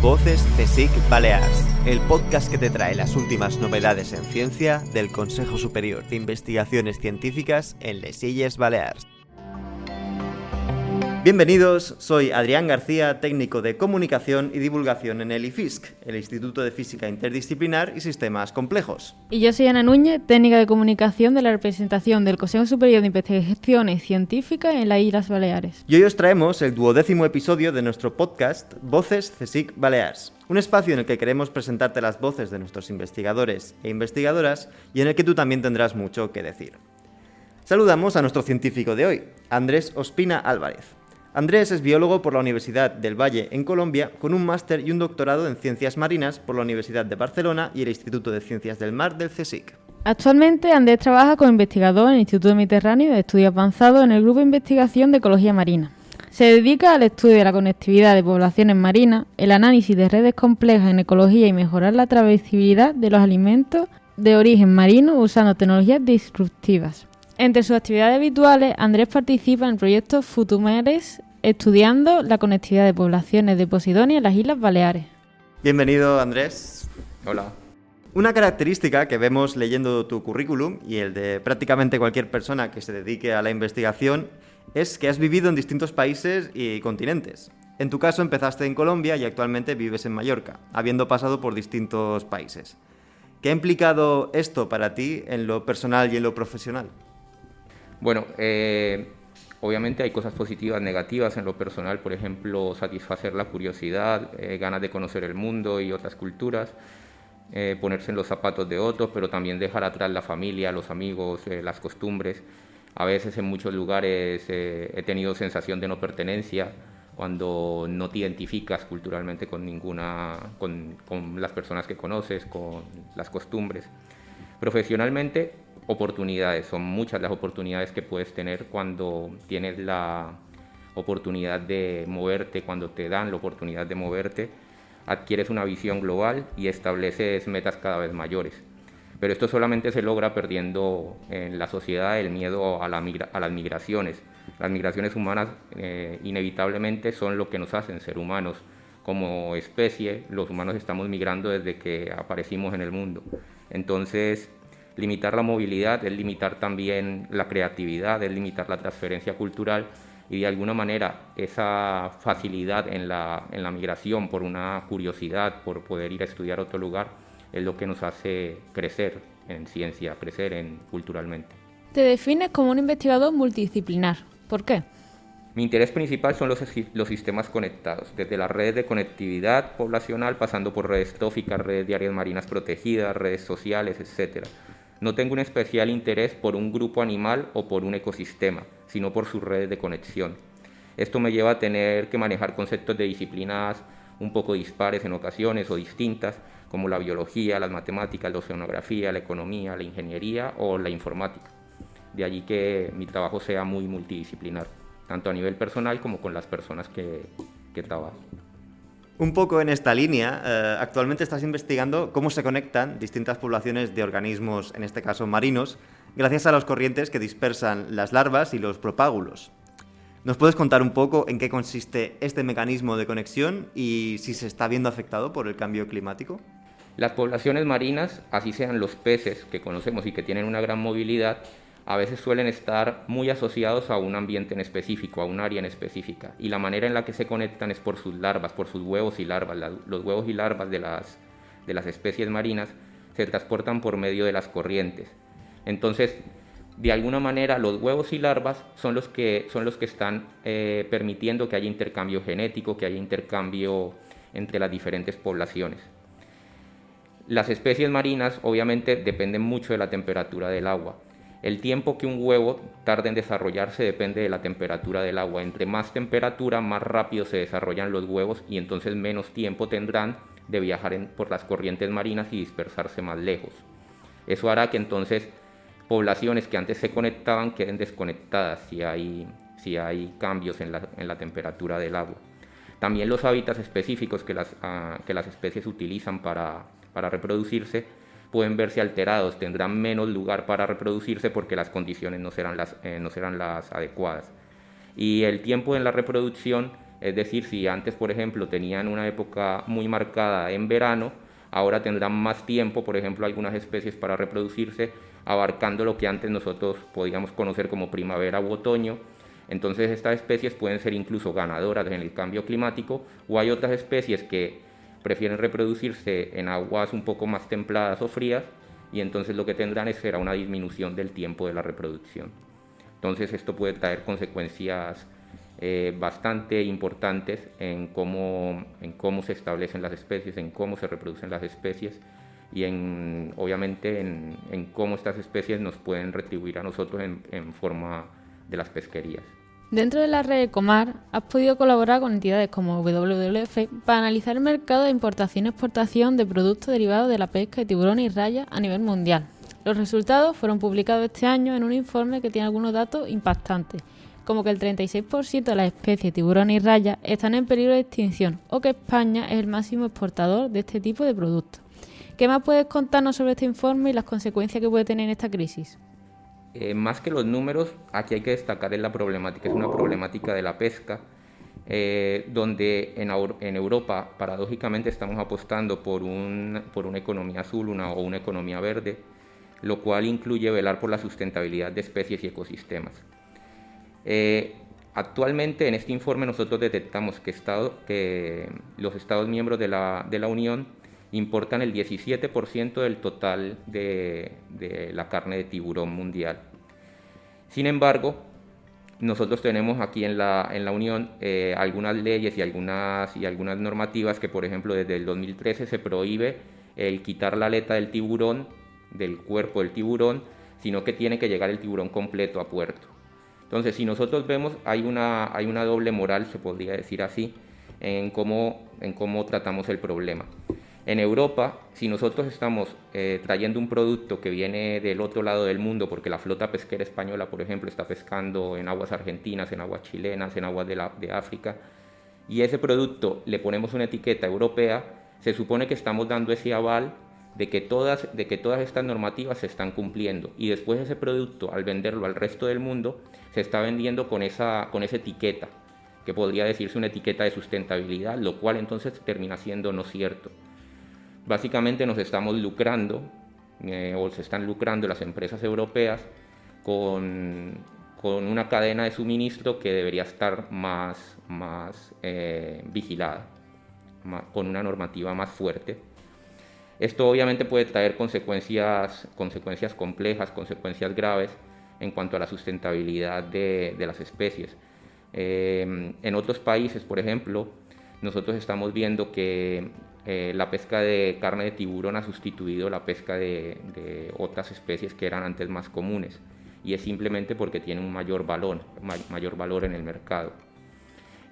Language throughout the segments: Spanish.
Voces CSIC Balears, el podcast que te trae las últimas novedades en ciencia del Consejo Superior de Investigaciones Científicas en les Illes Balears. Bienvenidos, soy Adrián García, técnico de Comunicación y Divulgación en el IFISC, el Instituto de Física Interdisciplinar y Sistemas Complejos. Y yo soy Ana Núñez, técnica de Comunicación de la representación del Consejo Superior de Investigaciones Científicas en las Islas Baleares. Y hoy os traemos el 12º episodio de nuestro podcast Voces CSIC Balears, un espacio en el que queremos presentarte las voces de nuestros investigadores e investigadoras y en el que tú también tendrás mucho que decir. Saludamos a nuestro científico de hoy, Andrés Ospina Álvarez. Andrés es biólogo por la Universidad del Valle en Colombia, con un máster y un doctorado en Ciencias Marinas por la Universidad de Barcelona y el Instituto de Ciencias del Mar del CSIC. Actualmente, Andrés trabaja como investigador en el Instituto Mediterráneo de Estudios Avanzados en el Grupo de Investigación de Ecología Marina. Se dedica al estudio de la conectividad de poblaciones marinas, el análisis de redes complejas en ecología y mejorar la trazabilidad de los alimentos de origen marino usando tecnologías disruptivas. Entre sus actividades habituales, Andrés participa en el proyecto Futumares, estudiando la conectividad de poblaciones de Posidonia en las Islas Baleares. Bienvenido, Andrés. Hola. Una característica que vemos leyendo tu currículum y el de prácticamente cualquier persona que se dedique a la investigación es que has vivido en distintos países y continentes. En tu caso empezaste en Colombia y actualmente vives en Mallorca, habiendo pasado por distintos países. ¿Qué ha implicado esto para ti en lo personal y en lo profesional? Bueno, obviamente hay cosas positivas, negativas en lo personal, por ejemplo, satisfacer la curiosidad, ganas de conocer el mundo y otras culturas, ponerse en los zapatos de otros, pero también dejar atrás la familia, los amigos, las costumbres. A veces en muchos lugares he tenido sensación de no pertenencia cuando no te identificas culturalmente con las personas que conoces, con las costumbres. Profesionalmente, oportunidades, son muchas las oportunidades que puedes tener cuando tienes la oportunidad de moverte, cuando te dan la oportunidad de moverte, adquieres una visión global y estableces metas cada vez mayores. Pero esto solamente se logra perdiendo en la sociedad el miedo a las migraciones. Las migraciones humanas inevitablemente son lo que nos hacen ser humanos. Como especie, los humanos estamos migrando desde que aparecimos en el mundo. Entonces, limitar la movilidad es limitar también la creatividad, es limitar la transferencia cultural y de alguna manera esa facilidad en la migración por una curiosidad, por poder ir a estudiar a otro lugar, es lo que nos hace crecer en ciencia, culturalmente. Te defines como un investigador multidisciplinar. ¿Por qué? Mi interés principal son los sistemas conectados, desde las redes de conectividad poblacional, pasando por redes tóficas, redes de áreas marinas protegidas, redes sociales, etc. No tengo un especial interés por un grupo animal o por un ecosistema, sino por sus redes de conexión. Esto me lleva a tener que manejar conceptos de disciplinas un poco dispares en ocasiones o distintas, como la biología, las matemáticas, la oceanografía, la economía, la ingeniería o la informática. De allí que mi trabajo sea muy multidisciplinar, tanto a nivel personal como con las personas que trabajo. Un poco en esta línea, actualmente estás investigando cómo se conectan distintas poblaciones de organismos, en este caso marinos, gracias a las corrientes que dispersan las larvas y los propágulos. ¿Nos puedes contar un poco en qué consiste este mecanismo de conexión y si se está viendo afectado por el cambio climático? Las poblaciones marinas, así sean los peces que conocemos y que tienen una gran movilidad, a veces suelen estar muy asociados a un ambiente en específico, a un área en específica, y la manera en la que se conectan es por sus larvas, por sus huevos y larvas. Los huevos y larvas de las especies marinas se transportan por medio de las corrientes. Entonces, de alguna manera, los huevos y larvas son los que están permitiendo que haya intercambio genético, que haya intercambio entre las diferentes poblaciones. Las especies marinas obviamente dependen mucho de la temperatura del agua. El tiempo que un huevo tarda en desarrollarse depende de la temperatura del agua. Entre más temperatura, más rápido se desarrollan los huevos y entonces menos tiempo tendrán de viajar por las corrientes marinas y dispersarse más lejos. Eso hará que entonces poblaciones que antes se conectaban queden desconectadas si hay cambios en la temperatura del agua. También los hábitats específicos que las especies utilizan para reproducirse pueden verse alterados, tendrán menos lugar para reproducirse porque las condiciones no serán las adecuadas. Y el tiempo en la reproducción Es decir, si antes, por ejemplo, tenían una época muy marcada en verano, ahora tendrán más tiempo, por ejemplo, algunas especies para reproducirse, abarcando lo que antes nosotros podíamos conocer como primavera u otoño. Entonces estas especies pueden ser incluso ganadoras en el cambio climático, o hay otras especies que prefieren reproducirse en aguas un poco más templadas o frías, y entonces lo que tendrán será una disminución del tiempo de la reproducción. Entonces esto puede traer consecuencias bastante importantes en cómo se establecen las especies, en cómo se reproducen las especies y obviamente en cómo estas especies nos pueden retribuir a nosotros en forma de las pesquerías. Dentro de la red Ecomar, has podido colaborar con entidades como WWF para analizar el mercado de importación y exportación de productos derivados de la pesca de tiburones y rayas a nivel mundial. Los resultados fueron publicados este año en un informe que tiene algunos datos impactantes, como que el 36% de las especies de tiburones y rayas están en peligro de extinción o que España es el máximo exportador de este tipo de productos. ¿Qué más puedes contarnos sobre este informe y las consecuencias que puede tener en esta crisis? Más que los números, aquí hay que destacar la problemática, es una problemática de la pesca, donde en Europa paradójicamente estamos apostando por una economía azul o una economía verde, lo cual incluye velar por la sustentabilidad de especies y ecosistemas. Actualmente en este informe nosotros detectamos que los Estados miembros de la Unión importan el 17% del total de la carne de tiburón mundial. Sin embargo, nosotros tenemos aquí en la Unión algunas leyes y algunas normativas que, por ejemplo, desde el 2013 se prohíbe el quitar la aleta del tiburón, del cuerpo del tiburón, sino que tiene que llegar el tiburón completo a puerto. Entonces, si nosotros vemos, hay una doble moral, se podría decir así, en cómo tratamos el problema. En Europa, si nosotros estamos trayendo un producto que viene del otro lado del mundo, porque la flota pesquera española, por ejemplo, está pescando en aguas argentinas, en aguas chilenas, en aguas de África, y ese producto le ponemos una etiqueta europea, se supone que estamos dando ese aval de que todas estas normativas se están cumpliendo, y después ese producto, al venderlo al resto del mundo, se está vendiendo con esa etiqueta, que podría decirse una etiqueta de sustentabilidad, lo cual entonces termina siendo no cierto. Básicamente nos estamos lucrando, o se están lucrando las empresas europeas con una cadena de suministro que debería estar más vigilada, con una normativa más fuerte. Esto obviamente puede traer consecuencias complejas, consecuencias graves en cuanto a la sustentabilidad de las especies. En otros países, por ejemplo, nosotros estamos viendo que la pesca de carne de tiburón ha sustituido la pesca de otras especies que eran antes más comunes, y es simplemente porque tiene un mayor valor en el mercado.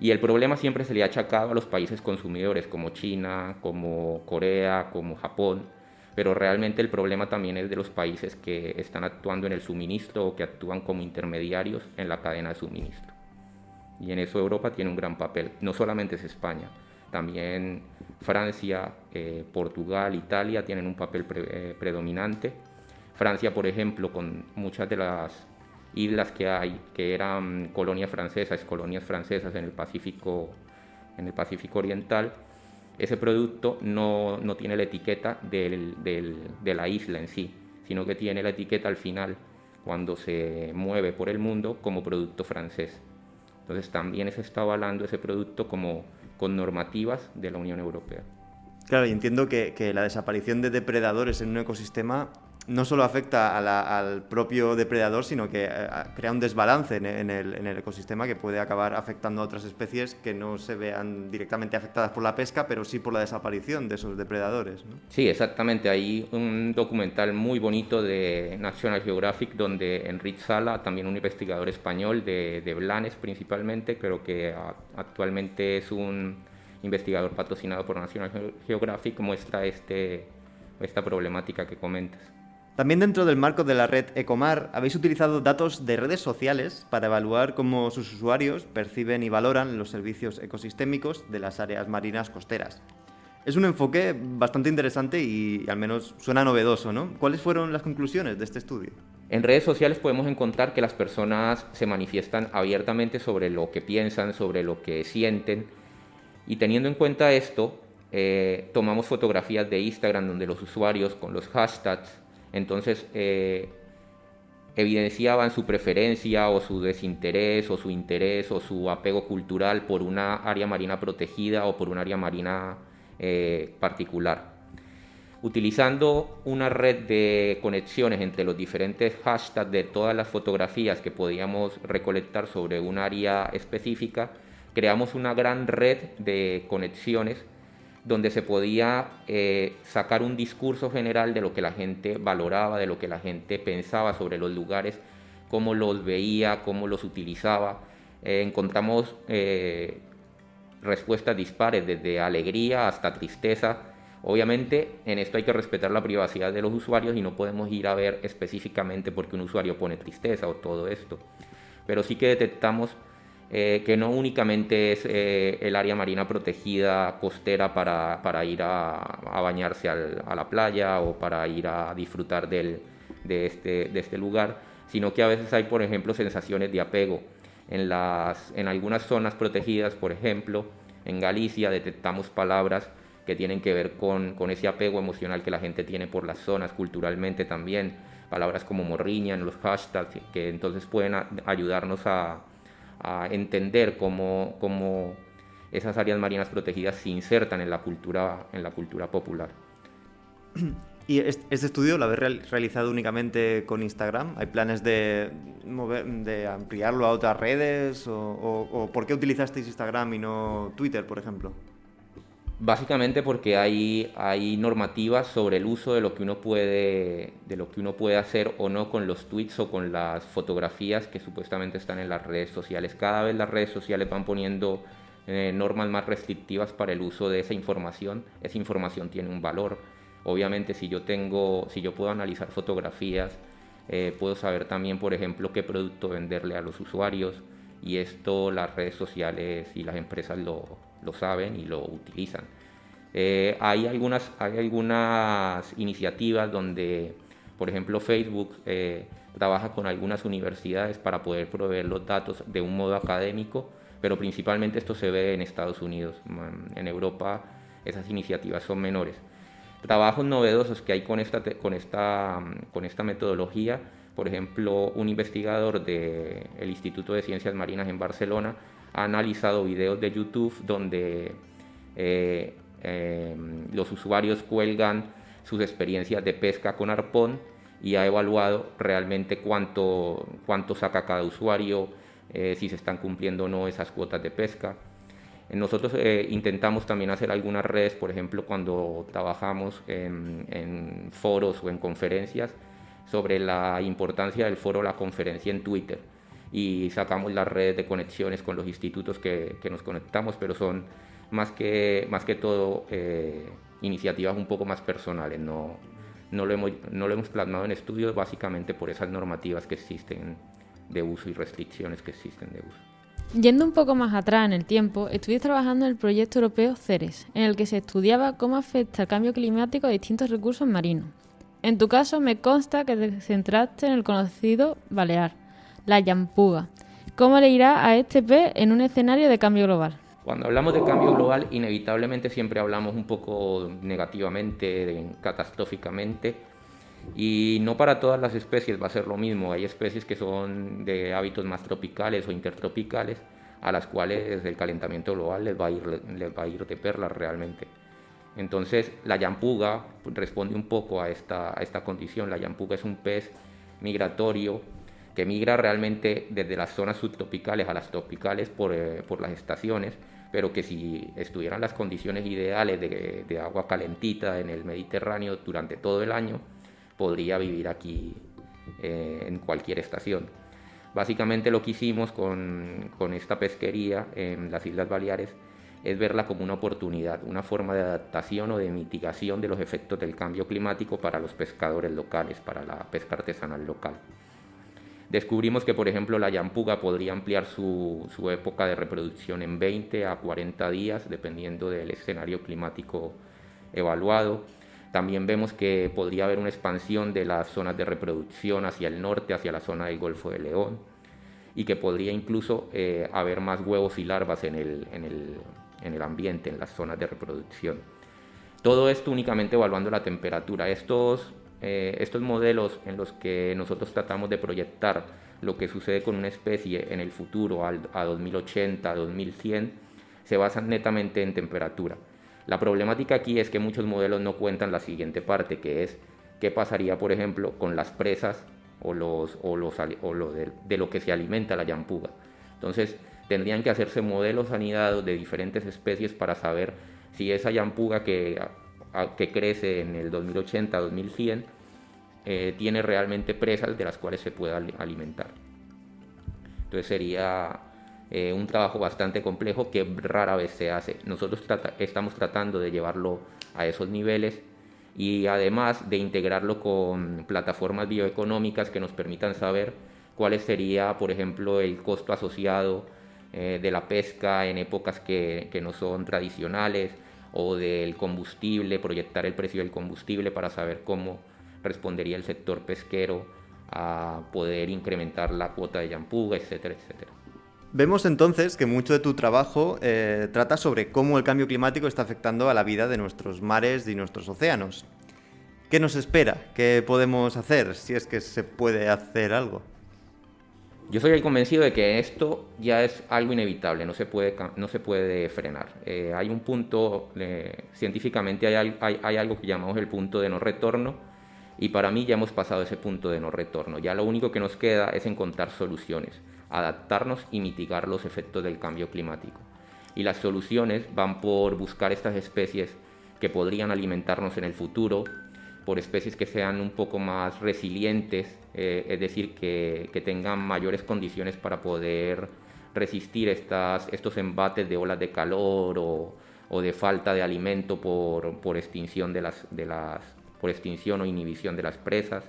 Y el problema siempre se le ha achacado a los países consumidores como China, como Corea, como Japón, pero realmente el problema también es de los países que están actuando en el suministro o que actúan como intermediarios en la cadena de suministro. Y en eso Europa tiene un gran papel, no solamente es España, también Francia, Portugal, Italia tienen un papel predominante. Francia, por ejemplo, con muchas de las islas que hay, que eran colonias francesas en el Pacífico Oriental, ese producto no tiene la etiqueta de la isla en sí, sino que tiene la etiqueta al final, cuando se mueve por el mundo, como producto francés. Entonces también se está avalando ese producto con normativas de la Unión Europea. Claro, y entiendo que la desaparición de depredadores en un ecosistema no solo afecta al propio depredador, sino que crea un desbalance en el ecosistema que puede acabar afectando a otras especies que no se vean directamente afectadas por la pesca, pero sí por la desaparición de esos depredadores, ¿no? Sí, exactamente. Hay un documental muy bonito de National Geographic donde Enric Sala, también un investigador español de Blanes principalmente, creo que actualmente es un investigador patrocinado por National Geographic, muestra esta problemática que comentas. También dentro del marco de la red Ecomar habéis utilizado datos de redes sociales para evaluar cómo sus usuarios perciben y valoran los servicios ecosistémicos de las áreas marinas costeras. Es un enfoque bastante interesante y al menos suena novedoso, ¿no? ¿Cuáles fueron las conclusiones de este estudio? En redes sociales podemos encontrar que las personas se manifiestan abiertamente sobre lo que piensan, sobre lo que sienten, y teniendo en cuenta esto, tomamos fotografías de Instagram donde los usuarios con los hashtags, entonces evidenciaban su preferencia o su desinterés o su interés o su apego cultural por una área marina protegida o por un área marina particular. Utilizando una red de conexiones entre los diferentes hashtags de todas las fotografías que podíamos recolectar sobre un área específica, creamos una gran red de conexiones donde se podía sacar un discurso general de lo que la gente valoraba, de lo que la gente pensaba sobre los lugares, cómo los veía, cómo los utilizaba. Encontramos respuestas dispares, desde alegría hasta tristeza. Obviamente en esto hay que respetar la privacidad de los usuarios y no podemos ir a ver específicamente por qué un usuario pone tristeza o todo esto, pero sí que detectamos que no únicamente es el área marina protegida costera para ir a bañarse a la playa o para ir a disfrutar de este lugar, sino que a veces hay, por ejemplo, sensaciones de apego. En algunas zonas protegidas, por ejemplo, en Galicia detectamos palabras que tienen que ver con ese apego emocional que la gente tiene por las zonas, culturalmente también, palabras como morriña en los hashtags, que entonces pueden ayudarnos a entender cómo esas áreas marinas protegidas se insertan en la cultura popular. ¿Y este estudio lo habéis realizado únicamente con Instagram? ¿Hay planes de ampliarlo a otras redes? ¿O por qué utilizasteis Instagram y no Twitter, por ejemplo? Básicamente porque hay normativas sobre el uso de lo que uno puede hacer o no con los tweets o con las fotografías que supuestamente están en las redes sociales. Cada vez las redes sociales van poniendo normas más restrictivas para el uso de esa información. Esa información tiene un valor. Obviamente si yo puedo analizar fotografías, puedo saber también, por ejemplo, qué producto venderle a los usuarios, y esto las redes sociales y las empresas lo saben y lo utilizan. Hay algunas iniciativas donde, por ejemplo, Facebook trabaja con algunas universidades para poder proveer los datos de un modo académico, pero principalmente esto se ve en Estados Unidos. En Europa esas iniciativas son menores. Trabajos novedosos que hay con esta metodología, por ejemplo, un investigador del Instituto de Ciencias Marinas en Barcelona ha analizado videos de YouTube donde los usuarios cuelgan sus experiencias de pesca con arpón y ha evaluado realmente cuánto saca cada usuario, si se están cumpliendo o no esas cuotas de pesca. Nosotros intentamos también hacer algunas redes, por ejemplo, cuando trabajamos en foros o en conferencias, sobre la importancia del foro o la conferencia en Twitter, y sacamos las redes de conexiones con los institutos que nos conectamos, pero son más que todo iniciativas un poco más personales. No lo hemos plasmado en estudios, básicamente por esas normativas que existen de uso y restricciones que existen de uso. Yendo un poco más atrás en el tiempo, estuviste trabajando en el proyecto europeo CERES, en el que se estudiaba cómo afecta el cambio climático a distintos recursos marinos. En tu caso, me consta que te centraste en el conocido balear, la llampuga. ¿Cómo le irá a este pez en un escenario de cambio global? Cuando hablamos de cambio global, inevitablemente siempre hablamos un poco negativamente, catastróficamente, y no para todas las especies va a ser lo mismo. Hay especies que son de hábitos más tropicales o intertropicales, a las cuales el calentamiento global les va a ir de perlas realmente. Entonces la llampuga responde un poco a esta condición. La llampuga es un pez migratorio que migra realmente desde las zonas subtropicales a las tropicales por las estaciones, pero que si estuvieran las condiciones ideales de agua calentita en el Mediterráneo durante todo el año, podría vivir aquí en cualquier estación. Básicamente lo que hicimos con esta pesquería en las Islas Baleares es verla como una oportunidad, una forma de adaptación o de mitigación de los efectos del cambio climático para los pescadores locales, para la pesca artesanal local. Descubrimos que, por ejemplo, la llampuga podría ampliar su época de reproducción en 20 a 40 días, dependiendo del escenario climático evaluado. También vemos que podría haber una expansión de las zonas de reproducción hacia el norte, hacia la zona del Golfo de León, y que podría incluso haber más huevos y larvas en el ambiente, en las zonas de reproducción. Todo esto únicamente evaluando la temperatura. Estos modelos en los que nosotros tratamos de proyectar lo que sucede con una especie en el futuro, a 2080, 2100, se basan netamente en temperatura. La problemática aquí es que muchos modelos no cuentan la siguiente parte, que es qué pasaría, por ejemplo, con las presas de lo que se alimenta la llampuga. Entonces, tendrían que hacerse modelos anidados de diferentes especies para saber si esa llampuga que crece en el 2080-2100 tiene realmente presas de las cuales se pueda alimentar. Entonces sería un trabajo bastante complejo que rara vez se hace. Nosotros estamos tratando de llevarlo a esos niveles y además de integrarlo con plataformas bioeconómicas que nos permitan saber cuál sería, por ejemplo, el costo asociado de la pesca en épocas que no son tradicionales, o del combustible, proyectar el precio del combustible para saber cómo respondería el sector pesquero a poder incrementar la cuota de llampuga, etcétera, etcétera. Vemos entonces que mucho de tu trabajo trata sobre cómo el cambio climático está afectando a la vida de nuestros mares y nuestros océanos. ¿Qué nos espera? ¿Qué podemos hacer si es que se puede hacer algo? Yo soy el convencido de que esto ya es algo inevitable, no se puede frenar. Hay un punto, científicamente hay algo que llamamos el punto de no retorno, y para mí ya hemos pasado ese punto de no retorno. Ya lo único que nos queda es encontrar soluciones, adaptarnos y mitigar los efectos del cambio climático. Y las soluciones van por buscar estas especies que podrían alimentarnos en el futuro, por especies que sean un poco más resilientes, es decir, que tengan mayores condiciones para poder resistir estos embates de olas de calor o de falta de alimento por extinción por extinción o inhibición de las presas,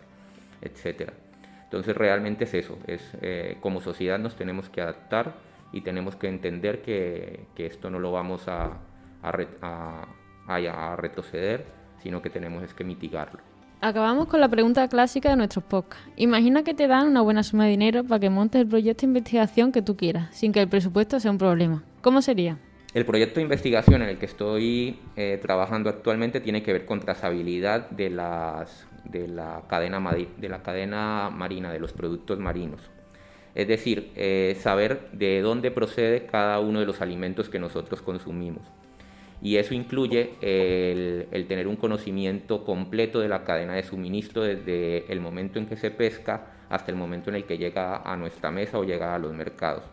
etc. Entonces realmente es eso, como sociedad nos tenemos que adaptar y tenemos que entender que esto no lo vamos a retroceder, sino que tenemos que mitigarlo. Acabamos con la pregunta clásica de nuestros podcasts. Imagina que te dan una buena suma de dinero para que montes el proyecto de investigación que tú quieras, sin que el presupuesto sea un problema. ¿Cómo sería? El proyecto de investigación en el que estoy trabajando actualmente tiene que ver con trazabilidad de la cadena marina, de los productos marinos. Es decir, saber de dónde procede cada uno de los alimentos que nosotros consumimos. Y eso incluye el tener un conocimiento completo de la cadena de suministro desde el momento en que se pesca hasta el momento en el que llega a nuestra mesa o llega a los mercados.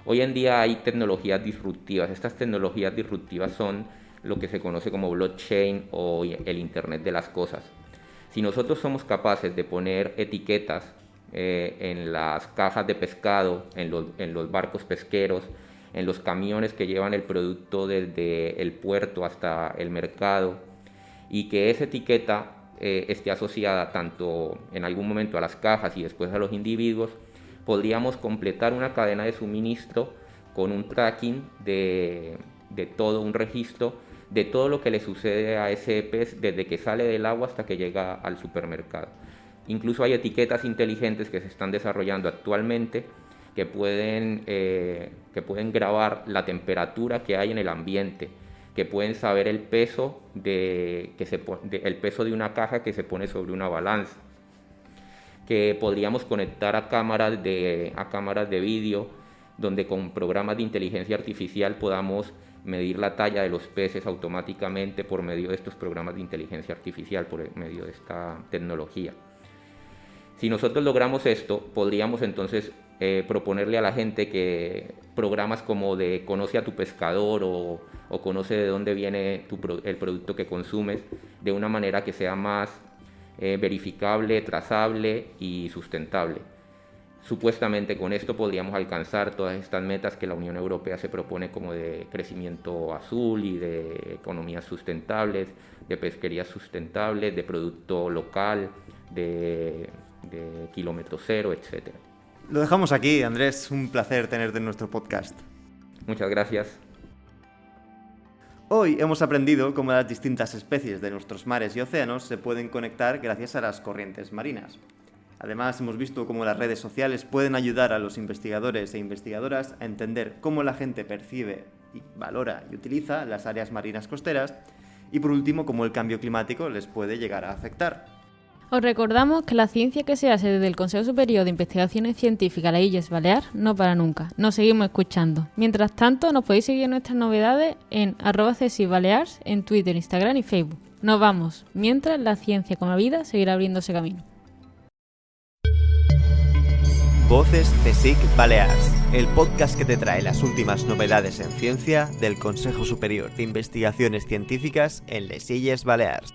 Hoy en día hay tecnologías disruptivas. Estas tecnologías disruptivas son lo que se conoce como blockchain o el Internet de las cosas. Si nosotros somos capaces de poner etiquetas en las cajas de pescado, en los barcos pesqueros, en los camiones que llevan el producto desde el puerto hasta el mercado, y que esa etiqueta esté asociada tanto en algún momento a las cajas y después a los individuos, podríamos completar una cadena de suministro con un tracking de todo un registro de todo lo que le sucede a ese pez desde que sale del agua hasta que llega al supermercado. Incluso hay etiquetas inteligentes que se están desarrollando actualmente que pueden grabar la temperatura que hay en el ambiente, que pueden saber el peso el peso de una caja que se pone sobre una balanza, que podríamos conectar a cámaras de vídeo, donde con programas de inteligencia artificial podamos medir la talla de los peces automáticamente por medio de estos programas de inteligencia artificial, por medio de esta tecnología. Si nosotros logramos esto, podríamos entonces proponerle a la gente que programas como de conoce a tu pescador o conoce de dónde viene el producto que consumes, de una manera que sea más verificable, trazable y sustentable. Supuestamente con esto podríamos alcanzar todas estas metas que la Unión Europea se propone, como de crecimiento azul y de economías sustentables, de pesquerías sustentables, de producto local, de kilómetro cero, etc. Lo dejamos aquí, Andrés. Un placer tenerte en nuestro podcast. Muchas gracias. Hoy hemos aprendido cómo las distintas especies de nuestros mares y océanos se pueden conectar gracias a las corrientes marinas. Además, hemos visto cómo las redes sociales pueden ayudar a los investigadores e investigadoras a entender cómo la gente percibe, valora y utiliza las áreas marinas costeras. Y por último, cómo el cambio climático les puede llegar a afectar. Os recordamos que la ciencia que se hace desde el Consejo Superior de Investigaciones Científicas de las Illes Baleares no para nunca. Nos seguimos escuchando. Mientras tanto, nos podéis seguir en nuestras novedades en @CSICBalears en Twitter, Instagram y Facebook. Nos vamos. Mientras, la ciencia como la vida seguirá abriéndose camino. Voces CSIC Balears, el podcast que te trae las últimas novedades en ciencia del Consejo Superior de Investigaciones Científicas en les Illes Balears.